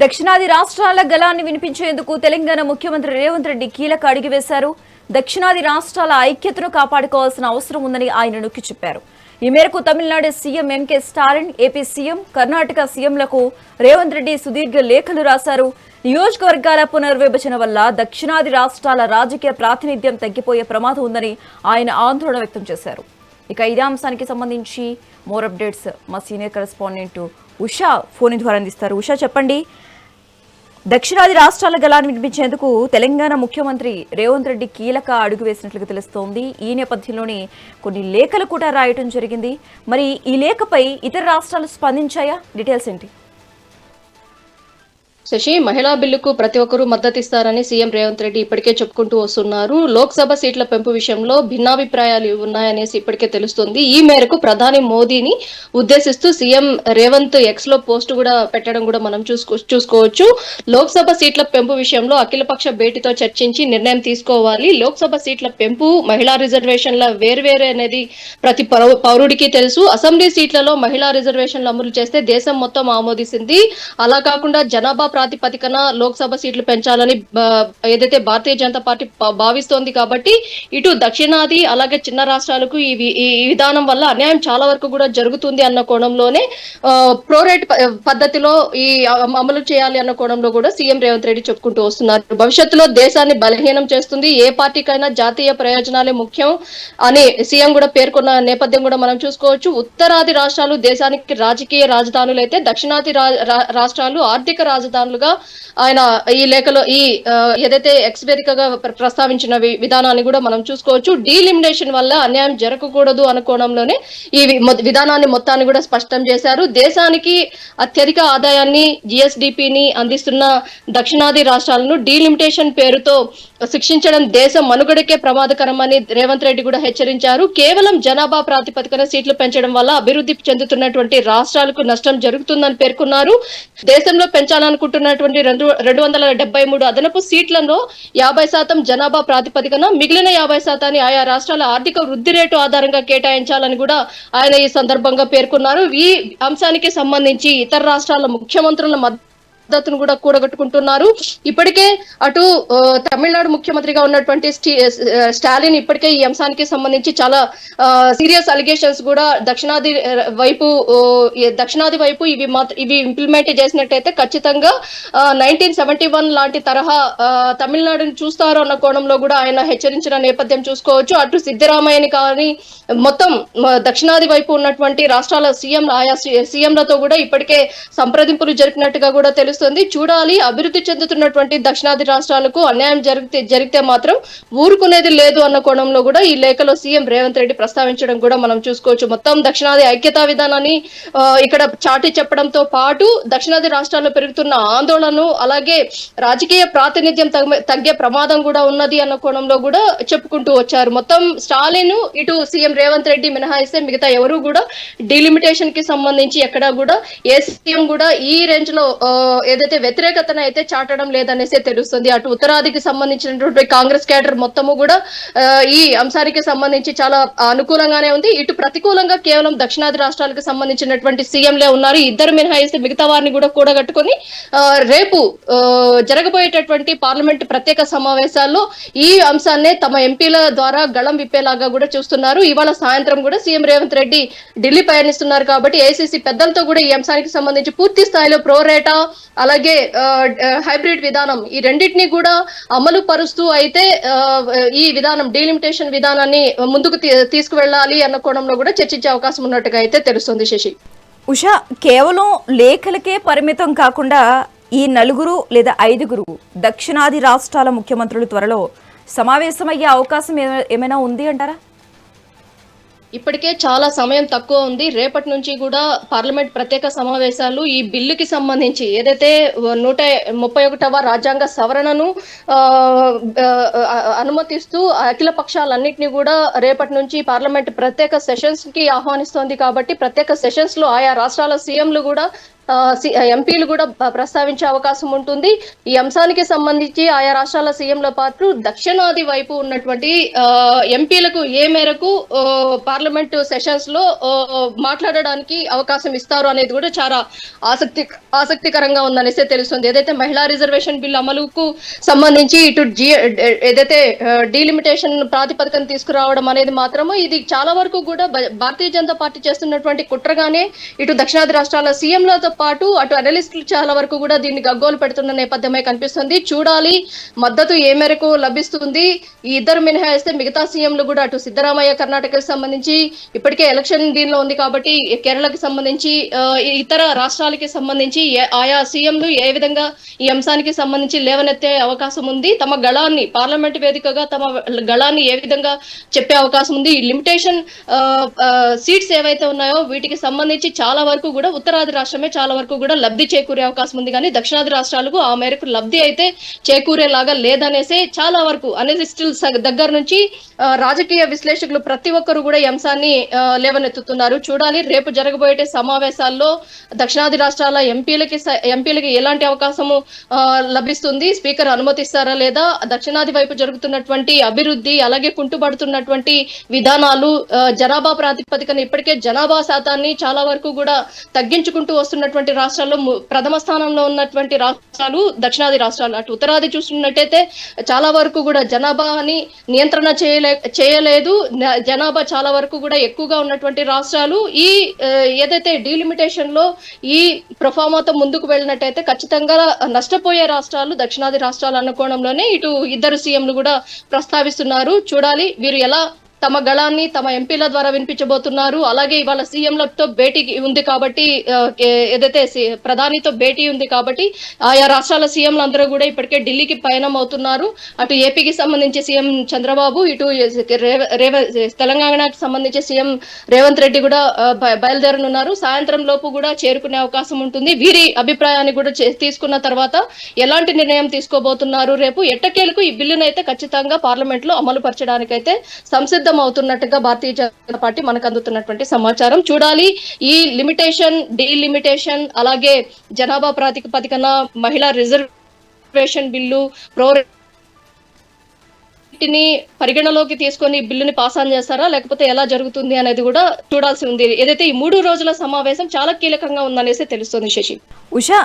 దక్షిణాది రాష్ట్రాల గళాన్ని వినిపించేందుకు తెలంగాణ ముఖ్యమంత్రి రేవంత్ రెడ్డి కీలక అడుగు వేశారు. దక్షిణాది రాష్ట్రాల ఐక్యతను కాపాడుకోవాల్సిన అవసరం ఉందని ఆయన నొక్కి చెప్పారు. ఈ మేరకు Tamil Nadu CM MK Stalin, AP CM, Karnataka సీఎంలకు రేవంత్ రెడ్డి సుదీర్ఘ లేఖలు రాశారు. నియోజకవర్గాల పునర్విభజన వల్ల దక్షిణాది రాష్ట్రాల రాజకీయ ప్రాతినిధ్యం తగ్గిపోయే ప్రమాదం ఉందని ఆయన ఆందోళన వ్యక్తం చేశారు. ఇక ఇదే అంశానికి సంబంధించి మోర్ అప్డేట్స్ మా సీనియర్ కరెస్పాండెంట్ ఉషా ఫోన్ ద్వారా అందిస్తారు. ఉషా, చెప్పండి. దక్షిణాది రాష్ట్రాల గళాన్ని వినిపించేందుకు తెలంగాణ ముఖ్యమంత్రి రేవంత్ రెడ్డి కీలక అడుగు వేసినట్లుగా తెలుస్తోంది. ఈ నేపథ్యంలోనే కొన్ని లేఖలు కూడా రాయటం జరిగింది. మరి ఈ లేఖపై ఇతర రాష్ట్రాలు స్పందించాయా? డీటెయిల్స్ ఏంటి? శశి, మహిళా బిల్లుకు ప్రతి ఒక్కరూ మద్దతిస్తారని సీఎం రేవంత్ రెడ్డి ఇప్పటికే చెప్పుకుంటూ వస్తున్నారు. లోక్సభ సీట్ల పెంపు విషయంలో భిన్నాభిప్రాయాలు ఉన్నాయనేసి ఇప్పటికే తెలుస్తుంది. ఈ మేరకు ప్రధాని మోదీని ఉద్దేశిస్తూ సీఎం రేవంత్ ఎక్స్ లో పోస్ట్ కూడా పెట్టడం కూడా మనం చూసుకోవచ్చు. లోక్సభ సీట్ల పెంపు విషయంలో అఖిలపక్ష భేటీతో చర్చించి నిర్ణయం తీసుకోవాలి. లోక్సభ సీట్ల పెంపు, మహిళా రిజర్వేషన్ల వేర్వేరే అనేది ప్రతి పౌరుడికి తెలుసు. అసెంబ్లీ సీట్లలో మహిళా రిజర్వేషన్లు అమలు చేస్తే దేశం మొత్తం ఆమోదిస్తుంది. అలా కాకుండా జనాభా ప్రాతిపదికన లోక్సభ సీట్లు పెంచాలని ఏదైతే భారతీయ జనతా పార్టీ భావిస్తోంది. కాబట్టి ఇటు దక్షిణాది అలాగే చిన్న రాష్ట్రాలకు ఈ విధానం వల్ల అన్యాయం చాలా వరకు కూడా జరుగుతుంది అన్న కోణంలోనే ప్రోరేట్ పద్ధతిలో ఈ అమలు చేయాలి అన్న కోణంలో కూడా సీఎం రేవంత్ రెడ్డి చెప్పుకుంటూ వస్తున్నారు. భవిష్యత్తులో దేశాన్ని బలహీనం చేస్తుంది, ఏ పార్టీకైనా జాతీయ ప్రయోజనాలే ముఖ్యం అని సీఎం కూడా పేర్కొన్న నేపథ్యం కూడా మనం చూసుకోవచ్చు. ఉత్తరాది రాష్ట్రాలు దేశానికి రాజకీయ రాజధానులు అయితే దక్షిణాది రాష్ట్రాలు ఆర్థిక రాజధానులుగా ఆయన ఈ లేఖలో ఏదైతే ఎక్స్ వేదికగా ప్రస్తావించిన విధానాన్ని కూడా మనం చూసుకోవచ్చు. డీలిమినేషన్ వల్ల అన్యాయం జరగకూడదు అన్న కోణంలోనే ఈ విధానాన్ని మొత్తాన్ని కూడా స్పష్టం చేశారు. దేశానికి అత్యధిక ఆదాయాన్ని, జిఎస్డిపిని అందిస్తున్న దక్షిణాది రాష్ట్రాలను డీలిమిటేషన్ పేరుతో శిక్షించడం దేశం మనుగడకే ప్రమాదకరమని రేవంత్ రెడ్డి కూడా హెచ్చరించారు. కేవలం జనాభా ప్రాతిపదికన సీట్లు పెంచడం వల్ల అభివృద్ధి చెందుతున్నటువంటి రాష్ట్రాలకు నష్టం జరుగుతుందని పేర్కొన్నారు. దేశంలో పెంచాలనుకుంటున్నటువంటి 273 అదనపు సీట్లలో 50% జనాభా ప్రాతిపదికన, మిగిలిన 50% ఆయా రాష్ట్రాల ఆర్థిక వృద్ధి రేటు ఆధారంగా కేటాయించాలని కూడా ఆయన ఈ సందర్భంగా పేర్కొన్నారు. ఈ అంశానికి సంబంధించి ఇతర రాష్ట్రాల ముఖ్యమంత్రుల మద్దతును కూడా కూడగట్టుకుంటున్నారు. ఇప్పటికే అటు తమిళనాడు ముఖ్యమంత్రిగా ఉన్నటువంటి స్టాలిన్ ఇప్పటికే ఈ అంశానికి సంబంధించి చాలా సీరియస్ అలిగేషన్స్ కూడా దక్షిణాది వైపు ఇవి ఇంప్లిమెంట్ చేసినట్టయితే ఖచ్చితంగా 1971 లాంటి తరహా తమిళనాడుని చూస్తారు అన్న కోణంలో కూడా ఆయన హెచ్చరించిన నేపథ్యం చూసుకోవచ్చు. అటు సిద్ధరామయ్యని కానీ మొత్తం దక్షిణాది వైపు ఉన్నటువంటి రాష్ట్రాల ఆయా సీఎంలతో కూడా ఇప్పటికే సంప్రదింపులు జరిపినట్టుగా కూడా తెలుస్తుంది. చూడాలి, అభివృద్ధి చెందుతున్నటువంటి దక్షిణాది రాష్ట్రాలకు అన్యాయం జరిగితే మాత్రం ఊరుకునేది లేదు అన్న కోణంలో కూడా ఈ లేఖలో సీఎం రేవంత్ రెడ్డి ప్రస్తావించడం కూడా మనం చూసుకోవచ్చు. మొత్తం దక్షిణాది ఐక్యతా విధానాన్ని ఇక్కడ చాటి చెప్పడంతో పాటు దక్షిణాది రాష్ట్రాల్లో పెరుగుతున్న ఆందోళనను, అలాగే రాజకీయ ప్రాతినిధ్యం తగ్గే ప్రమాదం కూడా ఉన్నది అన్న కోణంలో కూడా చెప్పుకుంటూ వచ్చారు. మొత్తం స్టాలిన్, ఇటు సీఎం రేవంత్ రెడ్డి మినహాయిస్తే మిగతా ఎవరు కూడా డీలిమిటేషన్ కి సంబంధించి ఎక్కడా కూడా ఏ సీఎం కూడా ఈ రేంజ్ లో ఏదైతే వ్యతిరేకతను అయితే చాటడం లేదనేసి తెలుస్తుంది. అటు ఉత్తరాదికి సంబంధించినటువంటి కాంగ్రెస్ కేడర్ మొత్తము కూడా ఈ అంశానికి సంబంధించి చాలా అనుకూలంగానే ఉంది. ఇటు ప్రతికూలంగా కేవలం దక్షిణాది రాష్ట్రాలకు సంబంధించినటువంటి సీఎంలే ఉన్నారు. ఇద్దరు మినహాయిస్తే మిగతా వారిని కూడా కూడగట్టుకొని రేపు జరగబోయేటటువంటి పార్లమెంట్ ప్రత్యేక సమావేశాల్లో ఈ అంశాన్ని తమ ఎంపీల ద్వారా గళం విప్పేలాగా కూడా చూస్తున్నారు. ఇవాళ సాయంత్రం కూడా సీఎం రేవంత్ రెడ్డి ఢిల్లీ పయనిస్తున్నారు కాబట్టి ఏఐసీసీ పెద్దలతో కూడా ఈ అంశానికి సంబంధించి పూర్తి స్థాయిలో ప్రోరేటా అలాగే హైబ్రిడ్ విధానం ఈ రెండింటినీ కూడా అమలు పరుస్తూ అయితే ఈ విధానం డీలిమిటేషన్ విధానాన్ని ముందుకు తీసుకువెళ్ళాలి అన్న కోణంలో కూడా చర్చించే అవకాశం ఉన్నట్టుగా అయితే తెలుస్తుంది. శశి, ఉషా, కేవలం లేఖలకే పరిమితం కాకుండా ఈ 4 లేదా 5 దక్షిణాది రాష్ట్రాల ముఖ్యమంత్రులు త్వరలో సమావేశమయ్యే అవకాశం ఏమైనా ఉంది అంటారా? ఇప్పటికే చాలా సమయం తక్కువ ఉంది. రేపటి నుంచి కూడా పార్లమెంట్ ప్రత్యేక సమావేశాలు ఈ బిల్లుకి సంబంధించి ఏదైతే 131వ రాజ్యాంగ సవరణను అనుమతిస్తూ అఖిల పక్షాలన్నింటినీ కూడా రేపటి నుంచి పార్లమెంట్ ప్రత్యేక సెషన్స్ కి ఆహ్వానిస్తోంది. కాబట్టి ప్రత్యేక సెషన్స్ లో ఆయా రాష్ట్రాల సీఎంలు కూడా ఎంపీలు కూడా ప్రస్తావించే అవకాశం ఉంటుంది. ఈ అంశానికి సంబంధించి ఆయా రాష్ట్రాల సీఎంల పాటు దక్షిణాది వైపు ఉన్నటువంటి ఎంపీలకు ఏ మేరకు పార్లమెంటు సెషన్స్ లో మాట్లాడడానికి అవకాశం ఇస్తారు అనేది కూడా చాలా ఆసక్తికరంగా ఉందనేసి తెలుస్తుంది. ఏదైతే మహిళా రిజర్వేషన్ బిల్ అమలుకు సంబంధించి ఇటు ఏదైతే డీలిమిటేషన్ ప్రాతిపదికన తీసుకురావడం అనేది మాత్రము ఇది చాలా వరకు కూడా భారతీయ జనతా పార్టీ చేస్తున్నటువంటి కుట్రగానే ఇటు దక్షిణాది రాష్ట్రాల సీఎంలతో పాటు అటు అనలిస్టులు చాలా వరకు కూడా దీన్ని గగ్గోలు పెడుతున్న నేపథ్యమే కనిపిస్తుంది. చూడాలి మద్దతు ఏ మేరకు లభిస్తుంది. ఈ ఇద్దరు మినహాయిస్తే మిగతా సీఎంలు కూడా అటు సిద్ధరామయ్య కర్ణాటకకు సంబంధించి ఇప్పటికే ఎలక్షన్ దీనిలో ఉంది కాబట్టి కేరళకి సంబంధించి ఇతర రాష్ట్రాలకి సంబంధించి ఆయా సీఎంలు ఏ విధంగా ఈ అంశానికి సంబంధించి లేవనెత్తే అవకాశం ఉంది, తమ గళాన్ని పార్లమెంట్ వేదికగా తమ గళాన్ని ఏ విధంగా చెప్పే అవకాశం ఉంది. ఈ లిమిటేషన్ సీట్స్ ఏవైతే ఉన్నాయో వీటికి సంబంధించి చాలా వరకు కూడా ఉత్తరాది రాష్ట్రమే చాలా వరకు కూడా లబ్ధి చేకూరే అవకాశం ఉంది, కానీ దక్షిణాది రాష్ట్రాలకు ఆ మేరకు లబ్ధి అయితే చేకూరేలాగా లేదనేసి చాలా వరకు అనలిస్టుల దగ్గర నుంచి రాజకీయ విశ్లేషకులు ప్రతి ఒక్కరు కూడా ఈ అంశాన్ని లేవనెత్తుతున్నారు. చూడాలి రేపు జరగబోయే సమావేశాల్లో దక్షిణాది రాష్ట్రాల ఎంపీలకి ఎలాంటి అవకాశము లభిస్తుంది, స్పీకర్ అనుమతిస్తారా లేదా, దక్షిణాది వైపు జరుగుతున్నటువంటి అభివృద్ధి అలాగే కుంటుపడుతున్నటువంటి విధానాలు జనాభా ప్రాతిపదికన ఇప్పటికే జనాభా శాతాన్ని చాలా వరకు కూడా తగ్గించుకుంటూ వస్తున్నటువంటి రాష్ట్రాల్లో ప్రథమ స్థానంలో ఉన్నటువంటి రాష్ట్రాలు దక్షిణాది రాష్ట్రాలు. అటు ఉత్తరాది చూస్తున్నట్టయితే చాలా వరకు కూడా జనాభాని నియంత్రణ చేయలేదు, జనాభా చాలా వరకు కూడా ఎక్కువగా ఉన్నటువంటి రాష్ట్రాలు. ఈ ఏదైతే డీలిమిటేషన్ లో ఈ ప్రొఫామాతో ముందుకు వెళ్ళినట్టయితే ఖచ్చితంగా నష్టపోయే రాష్ట్రాలు దక్షిణాది రాష్ట్రాలు అన్న కోణంలోనే ఇటు ఇద్దరు సీఎంలు కూడా ప్రస్తావిస్తున్నారు. చూడాలి వీరు ఎలా తమ గళాన్ని తమ ఎంపీల ద్వారా వినిపించబోతున్నారు. అలాగే ఇవాళ సీఎంలతో భేటీ ఉంది కాబట్టి ఏదైతే ప్రధానితో భేటీ ఉంది కాబట్టి ఆయా రాష్ట్రాల సీఎంలు అందరూ కూడా ఇప్పటికే ఢిల్లీకి పయనం అవుతున్నారు. అటు ఏపీకి సంబంధించి సీఎం చంద్రబాబు, ఇటు తెలంగాణకు సంబంధించి సీఎం రేవంత్ రెడ్డి కూడా బయలుదేరనున్నారు. సాయంత్రం లోపు కూడా చేరుకునే అవకాశం ఉంటుంది. వీరి అభిప్రాయాన్ని కూడా తీసుకున్న తర్వాత ఎలాంటి నిర్ణయం తీసుకోబోతున్నారు రేపు ఎట్టకేలకు ఈ బిల్లును అయితే ఖచ్చితంగా పార్లమెంట్ లో అమలు పరచడానికైతే సంసిద్ధం అవుతున్నట్టుగా భారతీయ జనతా పార్టీ మనకు అందుతున్నటువంటి సమాచారం. చూడాలి ఈ లిమిటేషన్ డీలిమిటేషన్ అలాగే జనాభా ప్రాతిపదికన మహిళా రిజర్వేషన్ బిల్లు వీటిని పరిగణలోకి తీసుకొని బిల్లుని పాస్ ఆన్ చేస్తారా లేకపోతే ఎలా జరుగుతుంది అనేది కూడా చూడాల్సి ఉంది. ఏదైతే ఈ 3 రోజుల సమావేశం చాలా కీలకంగా ఉందనేసి తెలుస్తుంది. శశి, ఉషా,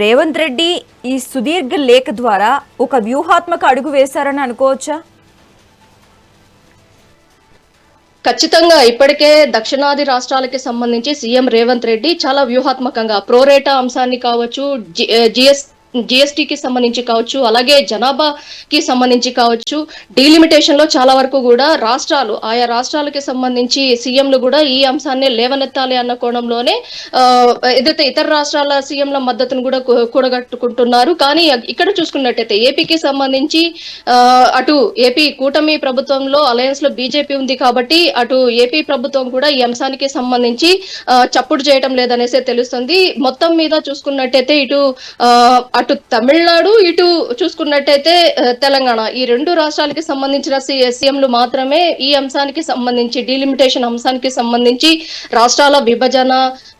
రేవంత్ రెడ్డి ఈ సుదీర్ఘ లేఖ ద్వారా ఒక వ్యూహాత్మక అడుగు వేశారని అనుకోవచ్చా? ఖచ్చితంగా ఇప్పటికే దక్షిణాది రాష్ట్రాలకి సంబంధించి సీఎం రేవంత్ రెడ్డి చాలా వ్యూహాత్మకంగా ప్రోరేటా అంశాన్ని కావచ్చు, జిఎస్టీకి సంబంధించి కావచ్చు, అలాగే జనాభాకి సంబంధించి కావచ్చు, డీలిమిటేషన్ లో చాలా వరకు కూడా ఆయా రాష్ట్రాలకి సంబంధించి సీఎంలు కూడా ఈ అంశాన్ని లేవనెత్తాలి అన్న కోణంలోనే ఏదైతే ఇతర రాష్ట్రాల సీఎంల మద్దతును కూడా కూడగట్టుకుంటున్నారు. కానీ ఇక్కడ చూసుకున్నట్టయితే ఏపీకి సంబంధించి అటు ఏపీ కూటమి ప్రభుత్వంలో అలయన్స్ లో బీజేపీ ఉంది కాబట్టి అటు ఏపీ ప్రభుత్వం కూడా ఈ అంశానికి సంబంధించి చప్పుడు చేయటం లేదనేసి తెలుస్తుంది. మొత్తం మీద చూసుకున్నట్టయితే అటు తమిళనాడు ఇటు చూసుకున్నట్టయితే తెలంగాణ ఈ 2 రాష్ట్రాలకి సంబంధించిన సీఎంలు మాత్రమే ఈ అంశానికి సంబంధించి డీలిమిటేషన్ అంశానికి సంబంధించి రాష్ట్రాల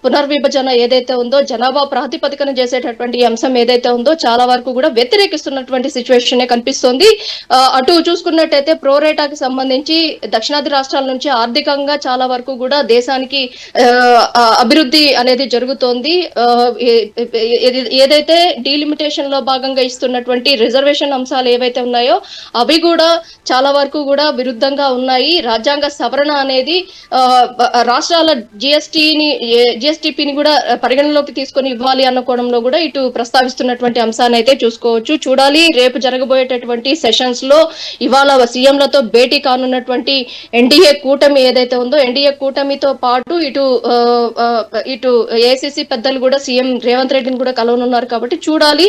పునర్విభజన ఏదైతే ఉందో జనాభా ప్రాతిపదికన చేసేటటువంటి ఈ అంశం ఏదైతే ఉందో చాలా వరకు కూడా వ్యతిరేకిస్తున్నటువంటి సిచ్యువేషన్ కనిపిస్తోంది. అటు చూసుకున్నట్టయితే ప్రోరేటాకి సంబంధించి దక్షిణాది రాష్ట్రాల నుంచి ఆర్థికంగా చాలా వరకు కూడా దేశానికి అభివృద్ధి అనేది జరుగుతోంది. ఏదైతే డీలిమిటేషన్ లో భాగంగా ఇస్తున్నటువంటి రిజర్వేషన్ అంశాలు ఏవైతే ఉన్నాయో అవి కూడా చాలా వరకు కూడా విరుద్ధంగా ఉన్నాయి. రాజ్యాంగ సవరణ అనేది రాష్ట్రాల జిఎస్టిపిని కూడా పరిగణలోకి తీసుకొని ఇవ్వాలి అన్న కోణంలో కూడా ఇటు ప్రస్తావిస్తున్నటువంటి అంశాన్ని అయితే చూసుకోవచ్చు. చూడాలి రేపు జరగబోయేటటువంటి సెషన్స్ లో ఇవాళ సీఎంలతో భేటీ కానున్నటువంటి ఎన్డీఏ కూటమి ఏదైతే ఉందో ఎన్డీఏ కూటమితో పాటు ఇటు ఏఐసిసి పెద్దలు కూడా సీఎం రేవంత్ రెడ్డిని కూడా కలవనున్నారు కాబట్టి చూడాలి.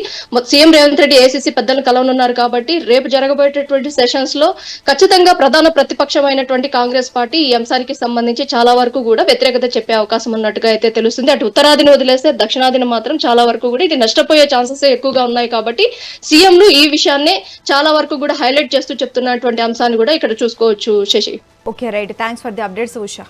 సీఎం రేవంత్ రెడ్డి ఏఐసిసి పెద్దలను కలవనున్నారు కాబట్టి రేపు జరగబోయేటటువంటి సెషన్స్ లో ఖచ్చితంగా ప్రధాన ప్రతిపక్షమైనటువంటి కాంగ్రెస్ పార్టీ ఈ అంశానికి సంబంధించి చాలా వరకు కూడా వ్యతిరేకత చెప్పే అవకాశం ఉన్నట్టుగా అయితే తెలుస్తుంది. అటు ఉత్తరాదిని వదిలేస్తే దక్షిణాదిని మాత్రం చాలా వరకు కూడా ఇది నష్టపోయే ఛాన్సెస్ ఎక్కువగా ఉన్నాయి కాబట్టి సీఎంలు ఈ విషయాన్ని చాలా వరకు కూడా హైలైట్ చేస్తూ చెప్తున్నటువంటి అంశాన్ని కూడా ఇక్కడ చూసుకోవచ్చు. Shashi, okay, right, thanks for the updates Usha.